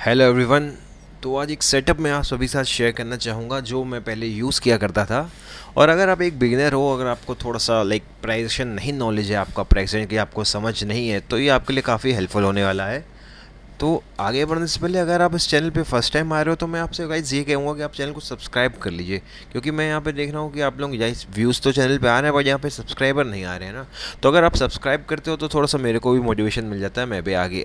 Hello everyone. तो आज एक सेटअप मैं आप सभी साथ शेयर करना चाहूँगा जो मैं पहले यूज़ किया करता था। और अगर आप एक बिगिनर हो, अगर आपको थोड़ा सा प्राइजेशन नहीं नॉलेज है, आपका प्राइजेशन की आपको समझ नहीं है, तो ये आपके लिए काफ़ी हेल्पफुल होने वाला है। तो आगे बढ़ने से पहले अगर आप इस चैनल पे फर्स्ट टाइम आ रहे हो तो मैं आपसे गाइस ये कहूँगा कि आप चैनल को सब्सक्राइब कर लीजिए, क्योंकि मैं यहाँ पे देख रहा हूँ कि आप लोग गाइस व्यूज़ तो चैनल पे आ रहे हैं बट यहाँ पे सब्सक्राइबर नहीं आ रहे हैं ना। तो अगर आप सब्सक्राइब करते हो तो थोड़ा सा मेरे को भी मोटिवेशन मिल जाता है, मैं भी आगे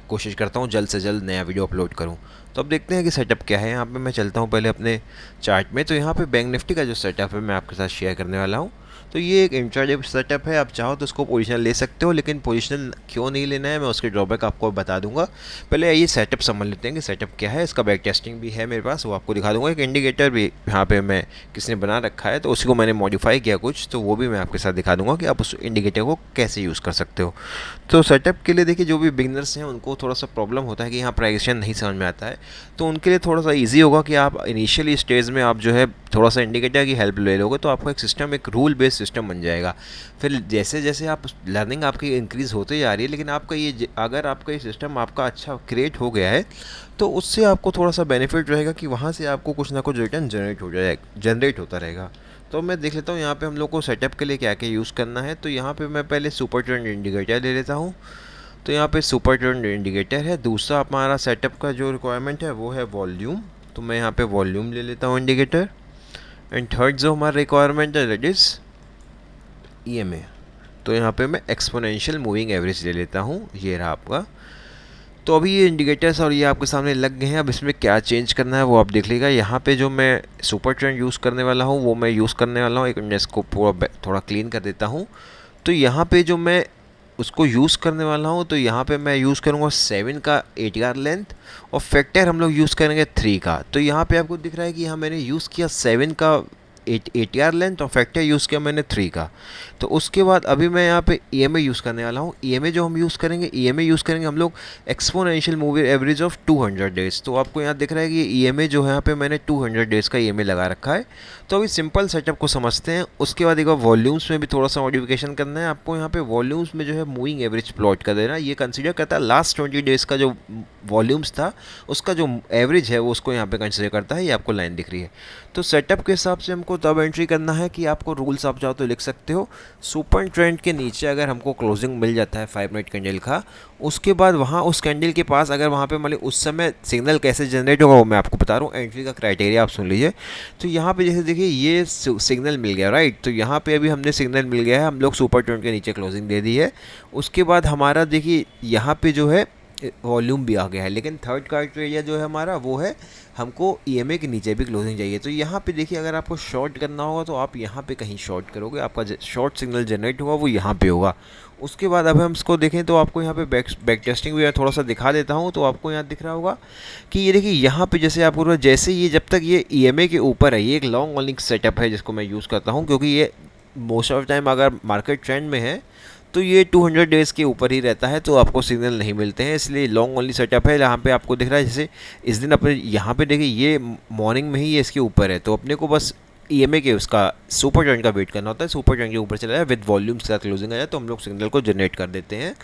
कोशिश करता हूँ जल्द से जल्द नया वीडियो अपलोड करूँ। तो अब देखते हैं कि सेटअप क्या है। यहाँ पे मैं चलता हूँ पहले अपने चार्ट में। तो यहाँ पे बैंक निफ्टी का जो सेटअप है मैं आपके साथ शेयर करने वाला हूँ। तो ये एक इंट्राडे सेटअप है, आप चाहो तो उसको पोजीशनल ले सकते हो, लेकिन पोजीशनल क्यों नहीं लेना है मैं उसके ड्रॉबैक आपको बता दूंगा। पहले आइए सेटअप समझ लेते हैं कि सेटअप क्या है। इसका बैक टेस्टिंग भी है मेरे पास, वो आपको दिखा दूंगा। एक इंडिकेटर भी यहाँ पे मैं किसने बना रखा है, तो उसी को मैंने मॉडिफाई किया कुछ, तो वो भी मैं आपके साथ दिखा दूंगा कि आप उस इंडिकेटर को कैसे यूज़ कर सकते हो। तो सेटअप के लिए देखिए, जो भी बिगनर्स हैं उनको थोड़ा सा प्रॉब्लम होता है कि यहाँ प्राइजेशन नहीं समझ में आता है, तो उनके लिए थोड़ा सा ईजी होगा कि आप इनिशियली स्टेज में आप जो है थोड़ा सा इंडिकेटर की हेल्प ले लोगे तो आपका एक सिस्टम, एक रूल बेस्ड सिस्टम बन जाएगा। फिर जैसे जैसे आप लर्निंग आपकी इंक्रीज़ होते जा रही है, लेकिन आपका ये अगर आपका ये सिस्टम आपका अच्छा क्रिएट हो गया है तो उससे आपको थोड़ा सा बेनिफिट रहेगा कि वहाँ से आपको कुछ ना कुछ रिटर्न जनरेट होता रहेगा। तो मैं देख लेता हूँ यहाँ पे हम लोग को सेटअप के लिए क्या क्या यूज़ करना है। तो यहाँ पे मैं पहले सुपर ट्रेंड इंडिकेटर ले लेता हूँ। तो यहाँ पे सुपर ट्रेंड इंडिकेटर है। दूसरा हमारा सेटअप का जो रिक्वायरमेंट है वो है वॉल्यूम। तो मैं यहाँ पे वॉल्यूम ले लेता हूँ इंडिकेटर। एंड थर्ड जो हमारा रिक्वायरमेंट है दैट इज़ ईएमए। तो यहाँ पे मैं एक्सपोनेंशियल मूविंग एवरेज ले लेता हूँ, ये रहा आपका। तो अभी ये इंडिकेटर्स और ये आपके सामने लग गए हैं। अब इसमें क्या चेंज करना है वो आप देख लीजिएगा। यहाँ पे जो मैं सुपर ट्रेंड यूज़ करने वाला हूँ वो मैं यूज़ करने वाला हूँ, एक मिनट इसको पूरा थोड़ा क्लीन कर देता हूँ। तो यहाँ पे जो मैं उसको यूज़ करने वाला हूँ, तो यहाँ पे मैं यूज़ करूँगा 7 का ATR लेंथ, और फैक्टर हम लोग यूज़ करेंगे 3 का। तो यहाँ पे आपको दिख रहा है कि यहाँ मैंने यूज़ किया 7 का ATR लेंथ और फैक्टर यूज़ किया मैंने 3 का। तो उसके बाद अभी मैं यहाँ पे EMA यूज़ करने वाला हूँ। EMA जो हम यूज़ करेंगे, EMA यूज़ करेंगे हम लोग exponential moving average of 200 days. तो आपको यहाँ दिख रहा है कि EMA जो है यहाँ पे मैंने 200 डेज़ का EMA लगा रखा है। तो अभी सिंपल सेटअप को समझते हैं। उसके बाद एक बार वॉल्यूम्स में भी थोड़ा सा मॉडिफिकेशन करना है आपको। यहाँ पे वॉल्यूम्स में जो है मूविंग एवरेज प्लॉट कर देना, ये कंसीडर करता है लास्ट 20 डेज़ का जो वॉल्यूम्स था उसका जो एवरेज है वो उसको यहाँ पे कंसीडर करता है। ये आपको लाइन दिख रही है। तो सेटअप के हिसाब से हमको तब एंट्री करना है कि आपको रूल्स आप चाहो तो लिख सकते हो। सुपर ट्रेंड के नीचे अगर हमको क्लोजिंग मिल जाता है 5 मिनट कैंडल का, उसके बाद वहाँ उस कैंडल के पास अगर वहाँ पे मान ली उस समय सिग्नल कैसे जनरेट होगा वो मैं आपको बता रहा हूँ। एंट्री का क्राइटेरिया आप सुन लीजिए। तो यहाँ पे जैसे देखिए ये सिग्नल मिल गया, राइट। तो यहाँ पे अभी हमने सिग्नल मिल गया है, हम लोग सुपर ट्रेंड के नीचे क्लोजिंग दे दी है। उसके बाद हमारा देखिए यहाँ पे जो है वॉल्यूम भी आ गया है, लेकिन थर्ड क्राइटेरिया जो है हमारा वो है हमको EMA के नीचे भी क्लोजिंग चाहिए। तो यहाँ पे देखिए अगर आपको शॉर्ट करना होगा तो आप यहाँ पे कहीं शॉर्ट करोगे, आपका शॉर्ट सिग्नल जनरेट होगा वो यहाँ पे होगा। उसके बाद अब हम इसको देखें तो आपको यहाँ पे बैक टेस्टिंग भी थोड़ा सा दिखा देता हूँ। तो आपको यहाँ दिख रहा होगा कि ये देखिए यहाँ पे जैसे आपको जैसे ये जब तक ये EMA के ऊपर है, ये एक लॉन्ग ओनली सेटअप है जिसको मैं यूज़ करता हूँ, क्योंकि ये मोस्ट ऑफ टाइम अगर मार्केट ट्रेंड में है तो ये 200 डेज़ के ऊपर ही रहता है, तो आपको सिग्नल नहीं मिलते हैं, इसलिए लॉन्ग ओनली सेटअप है। यहाँ पे आपको दिख रहा है जैसे इस दिन अपने यहाँ पे देखिए ये मॉर्निंग में ही ये इसके ऊपर है, तो अपने को बस EMA के उसका सुपर ट्रेंड का वेट करना होता है। सुपर ट्रेंड के ऊपर चला जाए विद वॉल्यूम के साथ क्लोजिंग आ जाए तो हम लोग सिग्नल को जनरेट कर देते हैं।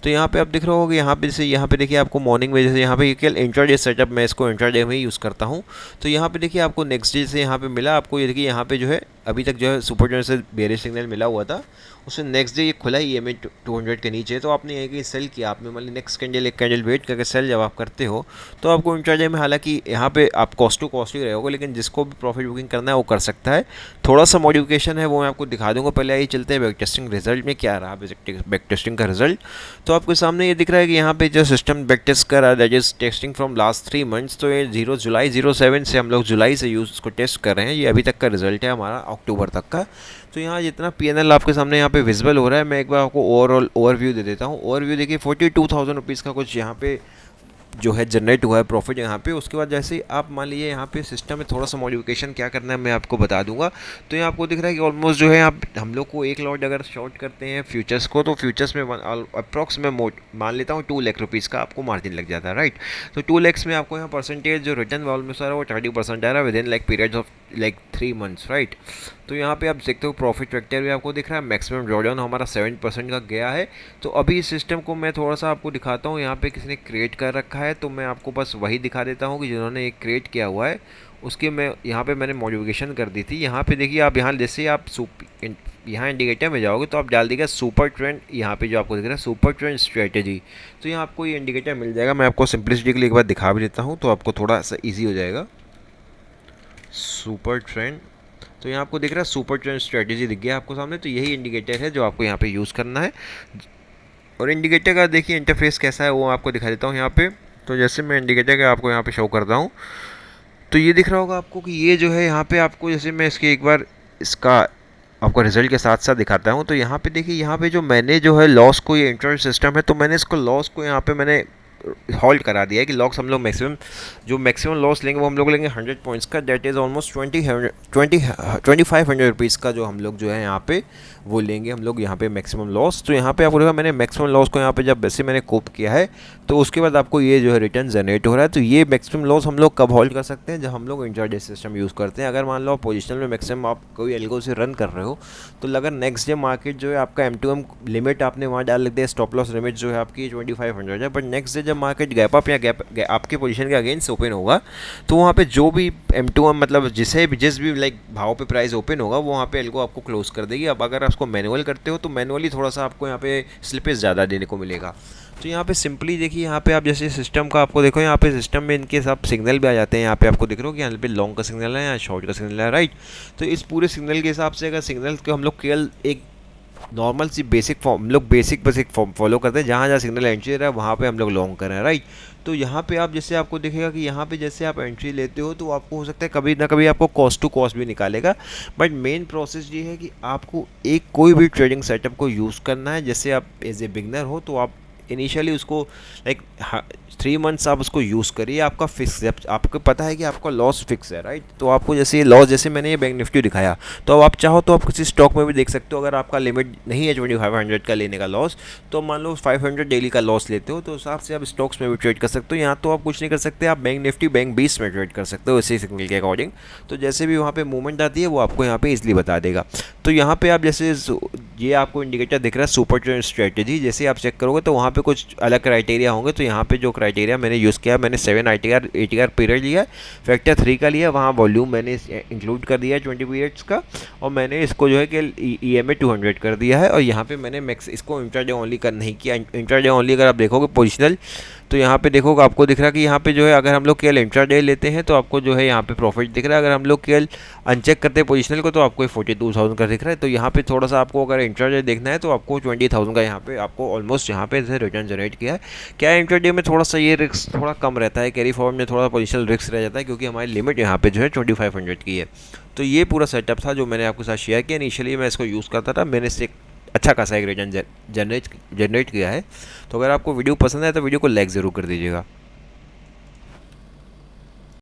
तो यहाँ पे आप दिख रहा होगा यहाँ पे जैसे यहाँ पे देखिए आपको मॉर्निंग में जैसे यहाँ पे केवल इंट्राडे सेटअप, मैं इसको इंट्राडे में ही यूज़ करता हूँ। तो यहाँ पे देखिए आपको नेक्स्ट डे से यहाँ पे मिला, आपको ये देखिए यहाँ पे जो है अभी तक जो है सुपर ट्रेंड से बेरिश सिग्नल मिला हुआ था, उससे नेक्स्ट डे ये खुला ही EMA 200 के नीचे। तो आपने एक सेल किया, आपने मान ली नेक्स्ट कैंडल एक कैंडल वेट करके सेल जब आप करते हो तो आपको इंट्राडे में, हालांकि यहाँ पे आप कॉस्ट टू कॉस्ट ही रहेगा, लेकिन जिसको भी प्रॉफिट बुकिंग करना है वो कर सकता है। थोड़ा सा मॉडिफिकेशन है वो मैं आपको दिखा दूंगा। पहले आइए चलते हैं बैक टेस्टिंग रिजल्ट में क्या रहा बैक टेस्टिंग का रिजल्ट। तो आपके सामने ये दिख रहा है कि यहाँ पे जो सिस्टम बैक टेस्ट कर रहा है that is testing from last 3 months. तो ये 0 जुलाई 07 से हम लोग जुलाई से यूज़ उसको टेस्ट कर रहे हैं। ये अभी तक का रिजल्ट है हमारा अक्टूबर तक का। तो यहाँ जितना PNL आपके सामने यहाँ पे विजिबल हो रहा है, मैं एक बार आपको ओवरऑल ओवरव्यू दे देता हूँ। ओवरव्यू देखिए 42,000 रुपीज़ का कुछ यहाँ पे जो है जनरेट हुआ है प्रॉफिट यहाँ पे। उसके बाद जैसे ही आप मान लीजिए यहाँ पे सिस्टम में थोड़ा सा मॉडिफिकेशन क्या करना है मैं आपको बता दूंगा। तो यहाँ आपको दिख रहा है कि ऑलमोस्ट जो है आप हम लोग को एक लॉट अगर शॉर्ट करते हैं फ्यूचर्स को, तो फ्यूचर्स में अप्रॉक्स में मान लेता हूँ 2 लाख रुपीज़ का आपको मार्जिन लग जाता है, राइट। तो 2 लाख में आपको यहाँ परसेंटेज जो रिटर्न वॉल्यूम में आ रहा है वो 30% आ रहा है with in like period of like 3 months, right. तो यहाँ पे आप देखते हो प्रॉफिट वेक्टर भी आपको दिख रहा है, मैक्सिमम ड्रॉडाउन हमारा 7% का गया है। तो अभी इस सिस्टम को मैं थोड़ा सा आपको दिखाता हूँ, यहाँ पे किसी ने क्रिएट कर रखा है, तो मैं आपको बस वही दिखा देता हूँ कि जिन्होंने एक क्रिएट किया हुआ है उसके मैं यहाँ पे मैंने मॉडिफिकेशन कर दी थी। यहाँ पे देखिए आप यहाँ जैसे आप यहाँ इंडिकेटर में जाओगे तो आप डाल देगा सुपर ट्रेंड, यहाँ पे जो आपको दिख रहा है सुपर ट्रेंड स्ट्रेटेजी, तो यहाँ आपको ये इंडिकेटर मिल जाएगा। मैं आपको सिंपलिसिटी के लिए एक बार दिखा भी देता हूँ तो आपको थोड़ा सा ईजी हो जाएगा। सुपर ट्रेंड, तो यहाँ आपको दिख रहा है सुपर ट्रेंड स्ट्रेटेजी दिख गया आपको सामने, तो यही इंडिकेटर है जो आपको यहाँ पे यूज़ करना है। और इंडिकेटर का देखिए इंटरफेस कैसा है वो आपको दिखा देता हूँ यहाँ पे। तो जैसे मैं इंडिकेटर का आपको यहाँ पे शो करता हूँ तो ये दिख रहा होगा आपको कि ये जो है यहाँ पे आपको, जैसे मैं इसके एक बार इसका आपको रिजल्ट के साथ साथ दिखाता हूँ। तो यहाँ पे देखिए यहाँ पे जो मैंने जो है लॉस को, ये इंटरनल सिस्टम है, तो मैंने इसको लॉस को यहाँ पे मैंने होल्ड करा दिया है कि लॉस हम लोग मैक्सिमम लॉस लेंगे वो हम लोग लेंगे 100 पॉइंट्स का, दैट इज़ ऑलमोस्ट 2500 रुपीज़ का जो हम लोग जो है यहाँ पे वो लेंगे हम लोग यहाँ पे मैक्सिमम लॉस। तो यहाँ पे आपको देखा मैंने मैक्सिमम लॉस को यहाँ पे जब वैसे मैंने कोप किया है तो उसके बाद आपको ये जो है रिटर्न जनरेट हो रहा है। तो ये मैक्सिमम लॉस हम लोग कब होल्ड कर सकते हैं, जब हम लोग इंट्राडे सिस्टम यूज़ करते हैं। अगर मान लो आप पोजिशनल में मैक्सिमम आप कोई एल्गो से रन कर रहे हो तो अगर नेक्स्ट डे मार्केट जो है आपका M2M लिमिट आपने वहाँ डाल लेते हैं, स्टॉप लॉस लिमिट जो है आपकी 2500 है, बट नेक्स्ट डे जब मार्केट गैप अप या गैप आपके पोजीशन के अगेंस्ट ओपन होगा तो वहाँ पे जो भी M2M मतलब जिस भी लाइक भाव पे प्राइस ओपन होगा वो वहाँ पे एल्गो आपको क्लोज कर देगी। अब अगर उसको मैनुअल करते हो तो मैनुअली थोड़ा सा आपको यहाँ पे स्लिपेज ज़्यादा देने को मिलेगा। तो यहाँ पे सिंपली देखिए यहाँ पे आप जैसे सिस्टम का आपको देखो, यहाँ पे सिस्टम में इनके सब सिग्नल भी आ जाते हैं। यहाँ पे आपको दिख रहा हो कि यहाँ पे लॉन्ग का सिग्नल है, यहाँ शॉर्ट का सिग्नल है, राइट। तो इस पूरे सिग्नल के हिसाब से अगर सिग्नल को हम लोग केवल एक नॉर्मल सी बेसिक फॉर्म हम लोग बेसिक फॉर्म फॉलो करते हैं, जहाँ जहाँ सिग्नल एंट्री रहा है वहाँ पे हम लोग लॉन्ग कर रहे हैं, राइट। तो यहाँ पे आप जैसे आपको दिखेगा कि यहाँ पे जैसे आप एंट्री लेते हो तो आपको हो सकता है कभी ना कभी आपको कॉस्ट टू कॉस्ट भी निकालेगा, बट मेन प्रोसेस ये है कि आपको एक कोई भी ट्रेडिंग सेटअप को यूज़ करना है। जैसे आप एज ए बिगनर हो तो आप इनिशियली उसको लाइक 3 मंथ्स आप उसको यूज़ करिए, आपका फिक्स है, आपको पता है कि आपका लॉस फिक्स है, राइट। तो आपको जैसे लॉस, जैसे मैंने ये बैंक निफ्टी दिखाया, तो अब आप चाहो तो आप किसी स्टॉक में भी देख सकते हो। अगर आपका लिमिट नहीं है 2500 का लेने का लॉस, तो मान लो 500 डेली का लॉस लेते हो तो उस हिसाब से आप स्टॉक्स में भी ट्रेड कर सकते हो। यहाँ तो आप कुछ नहीं कर सकते, आप बैंक निफ्टी बैंक 20 में ट्रेड कर सकते हो इसी सिग्नल के अकॉर्डिंग। तो जैसे भी वहाँ पे मूवमेंट आती है वो आपको यहाँ पे इजीली बता देगा। तो यहाँ पे आप जैसे ये आपको इंडिकेटर दिख रहा है सुपर ट्रेंड स्ट्रेटेजी, जैसे आप चेक करोगे तो वहाँ पे कुछ अलग क्राइटेरिया होंगे। तो यहाँ पे जो क्राइटेरिया मैंने यूज़ किया, मैंने 7 ATR पीरियड लिया, फैक्टर 3 का लिया, वहाँ वॉल्यूम मैंने इंक्लूड कर दिया है 20 पीरियड्स का, और मैंने इसको जो है कि EMA 200 कर दिया है। और यहाँ पे मैंने मैक्स इसको इंट्राडे ओनली कर नहीं किया। इंट्राडे ओनली अगर आप देखोगे पोजिशनल तो यहाँ पे देखोगे आपको दिख रहा है कि यहाँ पे जो है अगर हम लोग केवल इंट्राडे लेते हैं तो आपको जो है यहाँ पे प्रॉफिट दिख रहा है। अगर हम लोग केवल अनचेक करते हैं पोजिशनल को तो आपको 42,000 का दिख रहा है। तो यहाँ पे थोड़ा सा आपको अगर इंट्राडे देखना है तो आपको 20,000 का यहाँ पे आपको ऑलमोस्ट यहाँ पे रिटर्न जनरेट किया है। क्या है इंट्राडे में थोड़ा सा ये रिस्क थोड़ा कम रहता है, कैरी फॉर्म में थोड़ा पोजिशनल रिस्क रह जाता है क्योंकि हमारी लिमिट यहाँ पे जो है 2500 की है। तो ये पूरा सेटअप था जो मैंने आपके साथ शेयर किया। इनिशियली मैं इसको यूज़ करता था, मैंने इससे अच्छा खासा एक रिटर्न जनरेट किया है। तो अगर आपको वीडियो पसंद है तो वीडियो को लाइक ज़रूर कर दीजिएगा।